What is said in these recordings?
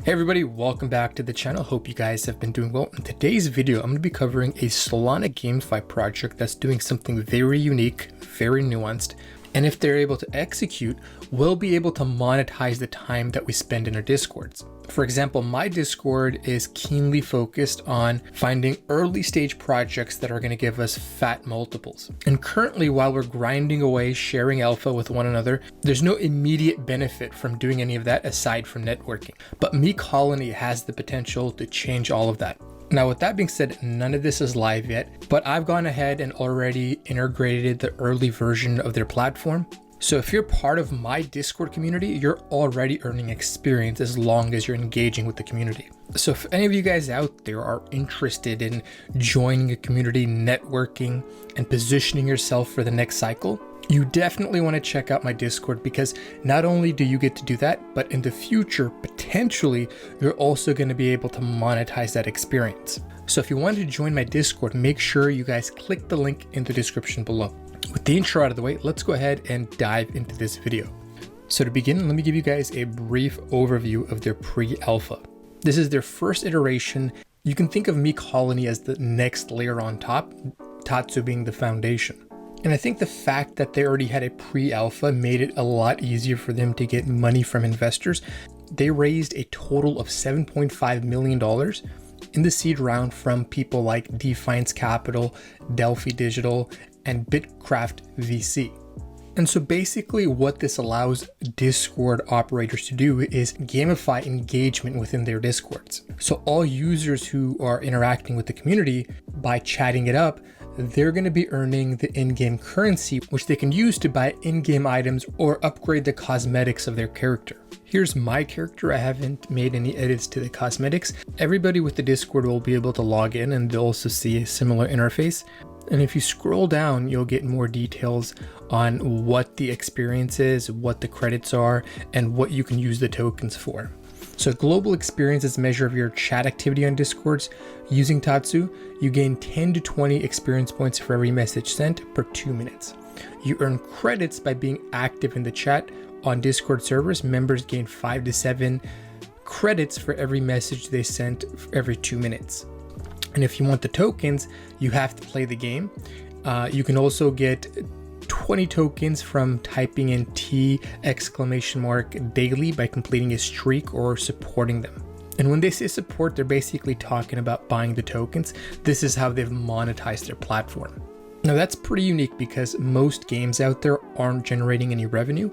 Hey everybody, welcome back to the channel. Hope you guys have been doing well. In today's video, I'm going to be covering a Solana Gamify project that's doing something very unique, very nuanced, and if they're able to execute, we'll be able to monetize the time that we spend in our Discords. For example, my Discord is keenly focused on finding early stage projects that are going to give us fat multiples. And currently, while we're grinding away, sharing alpha with one another, there's no immediate benefit from doing any of that aside from networking. But Me Colony has the potential to change all of that. Now, with that being said, none of this is live yet, but I've gone ahead and already integrated the early version of their platform. So if you're part of my Discord community, you're already earning experience as long as you're engaging with the community. So if any of you guys out there are interested in joining a community, networking, and positioning yourself for the next cycle, you definitely want to check out my Discord, because not only do you get to do that, but in the future, potentially, you're also going to be able to monetize that experience. So if you want to join my Discord, make sure you guys click the link in the description below. With the intro out of the way, let's go ahead and dive into this video. So to begin, let me give you guys a brief overview of their pre-alpha. This is their first iteration. You can think of Me Colony as the next layer on top, Tatsu being the foundation. And I think the fact that they already had a pre-alpha made it a lot easier for them to get money from investors. They raised a total of $7.5 million in the seed round from people like Defiance Capital, Delphi Digital, and Bitcraft VC. And so basically what this allows Discord operators to do is gamify engagement within their Discords. So all users who are interacting with the community by chatting it up, they're going to be earning the in-game currency, which they can use to buy in-game items or upgrade the cosmetics of their character. Here's my character. I haven't made any edits to the cosmetics. Everybody with the Discord will be able to log in and they'll also see a similar interface. And if you scroll down, you'll get more details on what the experience is, what the credits are, and what you can use the tokens for. So global experience is a measure of your chat activity on Discords. Using Tatsu, you gain 10 to 20 experience points for every message sent per 2 minutes. You earn credits by being active in the chat. On Discord servers, members gain 5 to 7 credits for every message they sent every 2 minutes. And if you want the tokens, you have to play the game. You can also get 20 tokens from typing in T! daily by completing a streak or supporting them. And when they say support, they're basically talking about buying the tokens. This is how they've monetized their platform. Now that's pretty unique because most games out there aren't generating any revenue.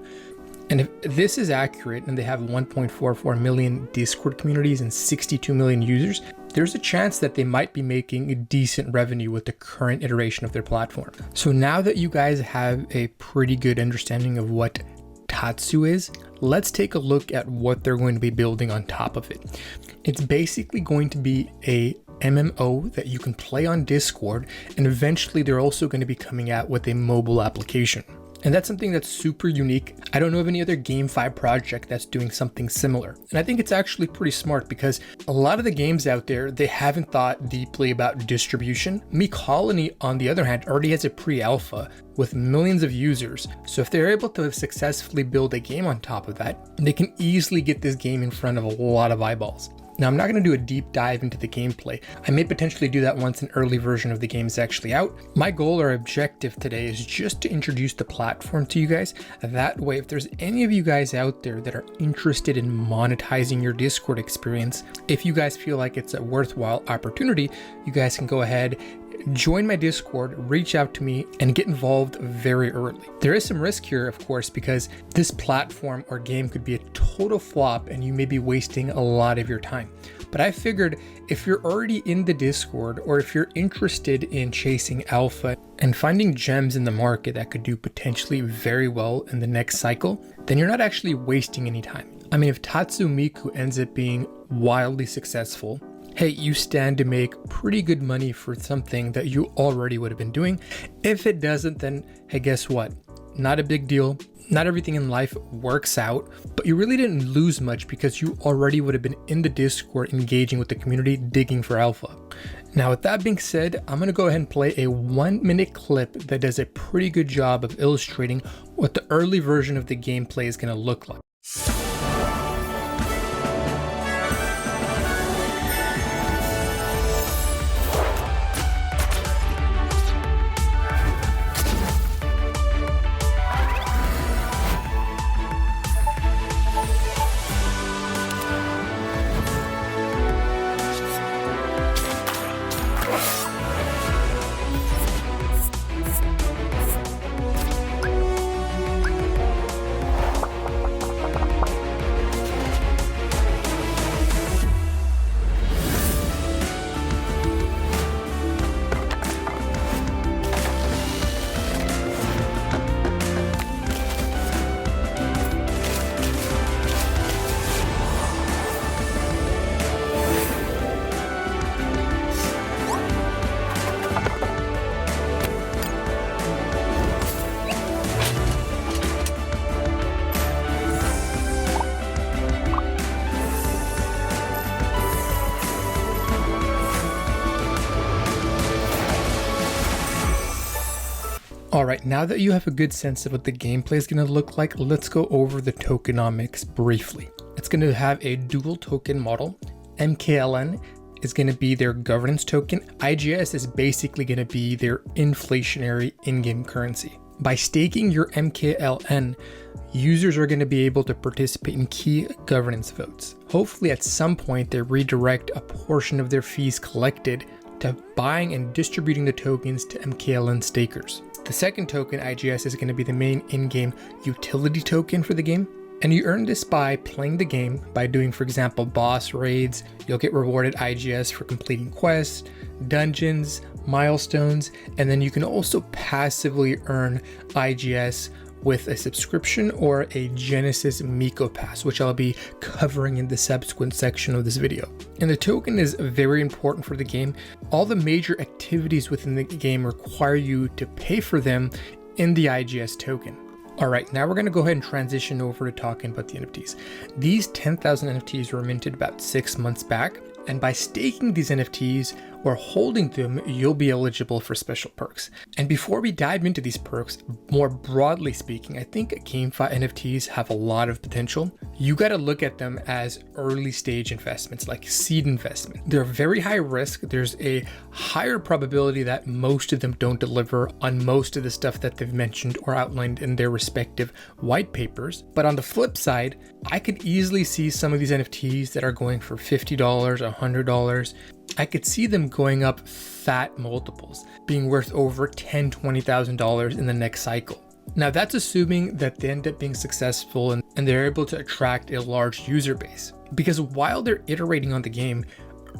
And if this is accurate and they have 1.44 million Discord communities and 62 million users, there's a chance that they might be making a decent revenue with the current iteration of their platform. So now that you guys have a pretty good understanding of what Tatsu is, let's take a look at what they're going to be building on top of it. It's basically going to be a MMO that you can play on Discord, and eventually they're also going to be coming out with a mobile application. And that's something that's super unique. I don't know of any other Gamify project that's doing something similar. And I think it's actually pretty smart because a lot of the games out there, they haven't thought deeply about distribution. Me Colony, on the other hand, already has a pre-alpha with millions of users. So if they're able to successfully build a game on top of that, they can easily get this game in front of a lot of eyeballs. Now, I'm not going to do a deep dive into the gameplay. I may potentially do that once an early version of the game is actually out. My goal or objective today is just to introduce the platform to you guys. That way, if there's any of you guys out there that are interested in monetizing your Discord experience, if you guys feel like it's a worthwhile opportunity, you guys can go ahead, join my Discord, reach out to me, and get involved very early. There is some risk here, of course, because this platform or game could be a total flop and you may be wasting a lot of your time. But I figured if you're already in the Discord, or if you're interested in chasing alpha and finding gems in the market that could do potentially very well in the next cycle, then you're not actually wasting any time. I mean, if Tatsumeeko ends up being wildly successful, hey, you stand to make pretty good money for something that you already would have been doing. If it doesn't, then hey, guess what? Not a big deal. Not everything in life works out, but you really didn't lose much because you already would have been in the Discord engaging with the community, digging for alpha. Now, with that being said, I'm going to go ahead and play a 1-minute clip that does a pretty good job of illustrating what the early version of the gameplay is going to look like. All right, now that you have a good sense of what the gameplay is going to look like, let's go over the tokenomics briefly. It's going to have a dual token model. MKLN is going to be their governance token. IGS is basically going to be their inflationary in-game currency. By staking your MKLN, users are going to be able to participate in key governance votes. Hopefully at some point they redirect a portion of their fees collected to buying and distributing the tokens to MKLN stakers. The second token, IGS, is going to be the main in-game utility token for the game. And you earn this by playing the game, by doing, for example, boss raids. You'll get rewarded IGS for completing quests, dungeons, milestones, and then you can also passively earn IGS with a subscription or a Genesis Meeko pass, which I'll be covering in the subsequent section of this video. And the token is very important for the game. All the major activities within the game require you to pay for them in the IGS token. All right, now we're going to go ahead and transition over to talking about the NFTs. These 10,000 NFTs were minted about 6 months back, and by staking these NFTs or holding them, you'll be eligible for special perks. And before we dive into these perks, more broadly speaking, I think Gamify NFTs have a lot of potential. You got to look at them as early stage investments, like seed investment. They're very high risk. There's a higher probability that most of them don't deliver on most of the stuff that they've mentioned or outlined in their respective white papers. But on the flip side, I could easily see some of these NFTs that are going for $50, $100. I could see them going up fat multiples, being worth over $10,000, $20,000 in the next cycle. Now that's assuming that they end up being successful and they're able to attract a large user base. Because while they're iterating on the game,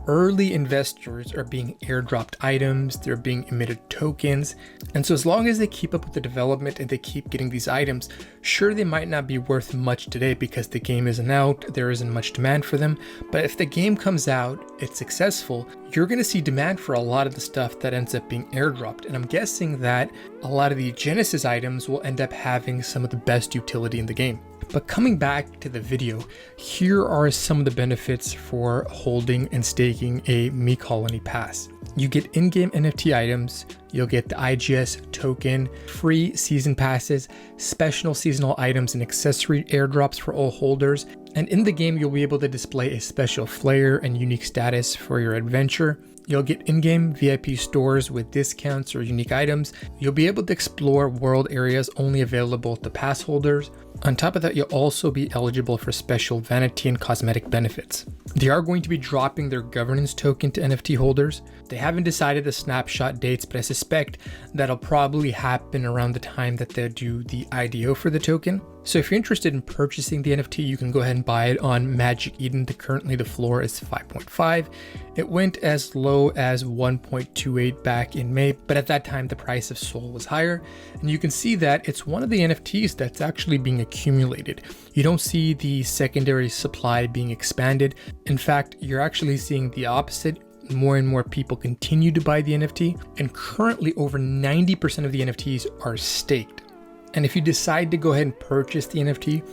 early investors are being airdropped items, they're being emitted tokens. And so as long as they keep up with the development and they keep getting these items, sure, they might not be worth much today because the game isn't out, there isn't much demand for them. But if the game comes out, it's successful, you're going to see demand for a lot of the stuff that ends up being airdropped. And I'm guessing that a lot of the Genesis items will end up having some of the best utility in the game. But coming back to the video, here are some of the benefits for holding and staking a Me Colony pass. You get in-game NFT items, you'll get the IGS token, free season passes, special seasonal items and accessory airdrops for all holders, and in the game you'll be able to display a special flair and unique status for your adventure. You'll get in-game VIP stores with discounts or unique items. You'll be able to explore world areas only available to pass holders. On top of that, you'll also be eligible for special vanity and cosmetic benefits. They are going to be dropping their governance token to NFT holders. They haven't decided the snapshot dates, but I suspect that'll probably happen around the time that they'll do the IDO for the token. So if you're interested in purchasing the NFT, you can go ahead and buy it on Magic Eden. Currently the floor is 5.5. It went as low as 1.28 back in May, but at that time the price of Sol was higher. And you can see that it's one of the NFTs that's actually being accumulated. You don't see the secondary supply being expanded. In fact, you're actually seeing the opposite. More and more people continue to buy the NFT, and currently over 90% of the NFTs are staked. And if you decide to go ahead and purchase the NFT,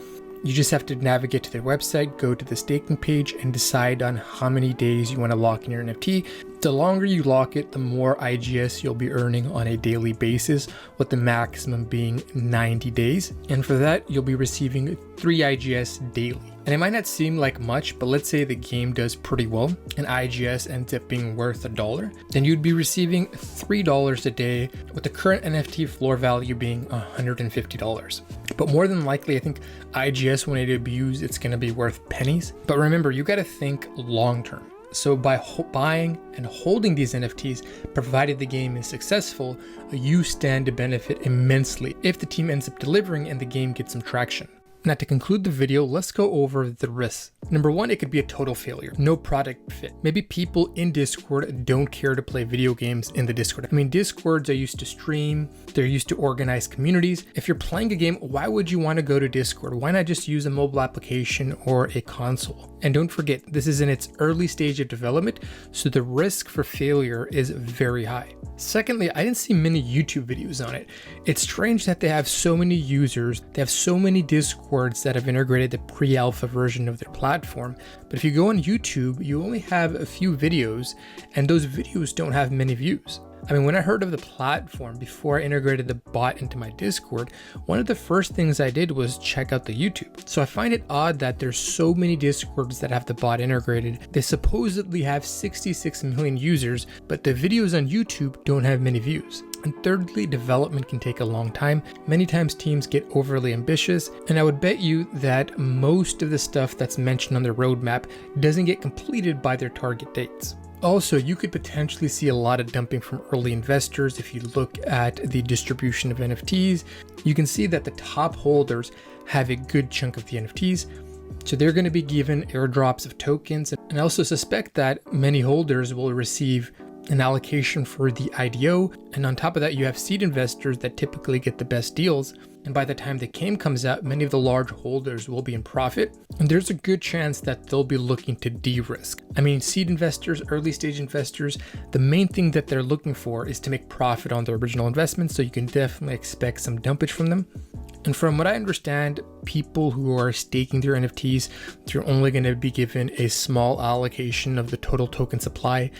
you just have to navigate to their website, go to the staking page, and decide on how many days you want to lock in your NFT. The longer you lock it, the more IGS you'll be earning on a daily basis, with the maximum being 90 days. And for that, you'll be receiving 3 IGS daily. And it might not seem like much, but let's say the game does pretty well and IGS ends up being worth $1, then you'd be receiving $3 a day, with the current NFT floor value being $150. But more than likely, I think IGS, when it abused, it's going to be worth pennies. But remember, you got to think long term. So by buying and holding these NFTs, provided the game is successful, you stand to benefit immensely if the team ends up delivering and the game gets some traction. Now, to conclude the video, let's go over the risks. Number one, it could be a total failure. No product fit. Maybe people in Discord don't care to play video games in the Discord. I mean, Discords are used to stream, they're used to organize communities. If you're playing a game, why would you want to go to Discord? Why not just use a mobile application or a console? And don't forget, this is in its early stage of development, so the risk for failure is very high. Secondly, I didn't see many YouTube videos on it. It's strange that they have so many users, they have so many Discords that have integrated the pre-alpha version of their platform. But if you go on YouTube, you only have a few videos, and those videos don't have many views. I mean, when I heard of the platform before I integrated the bot into my Discord, one of the first things I did was check out the YouTube. So I find it odd that there's so many Discords that have the bot integrated. They supposedly have 66 million users, but the videos on YouTube don't have many views. And thirdly, development can take a long time. Many times teams get overly ambitious, and I would bet you that most of the stuff that's mentioned on the roadmap doesn't get completed by their target dates. Also, you could potentially see a lot of dumping from early investors. If you look at the distribution of NFTs, you can see that the top holders have a good chunk of the NFTs. So they're going to be given airdrops of tokens. And I also suspect that many holders will receive an allocation for the IDO. And on top of that, you have seed investors that typically get the best deals. And by the time the game comes out, many of the large holders will be in profit. And there's a good chance that they'll be looking to de-risk. I mean, seed investors, early stage investors, the main thing that they're looking for is to make profit on their original investment. So you can definitely expect some dumpage from them. And from what I understand, people who are staking their NFTs, they're only going to be given a small allocation of the total token supply.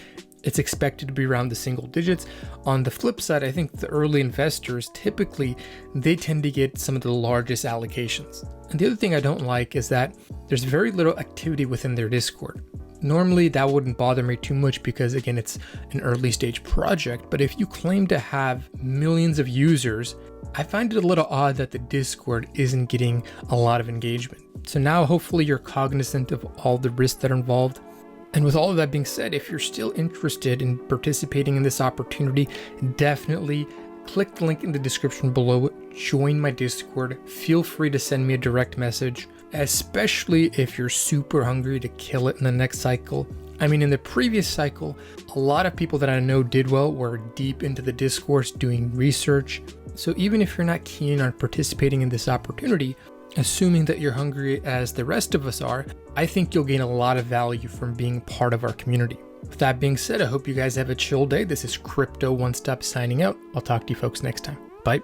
It's expected to be around the single digits. On the flip side, I think the early investors, typically, they tend to get some of the largest allocations. And the other thing I don't like is that there's very little activity within their Discord. Normally, that wouldn't bother me too much because, again, it's an early stage project. But if you claim to have millions of users, I find it a little odd that the Discord isn't getting a lot of engagement. So now, hopefully, you're cognizant of all the risks that are involved. And with all of that being said, if you're still interested in participating in this opportunity, definitely click the link in the description below, join my Discord, feel free to send me a direct message, especially if you're super hungry to kill it in the next cycle. I mean, in the previous cycle, a lot of people that I know did well were deep into the discourse doing research. So even if you're not keen on participating in this opportunity, assuming that you're hungry as the rest of us are, I think you'll gain a lot of value from being part of our community. With that being said, I hope you guys have a chill day. This is CryptoOneStop signing out. I'll talk to you folks next time. Bye.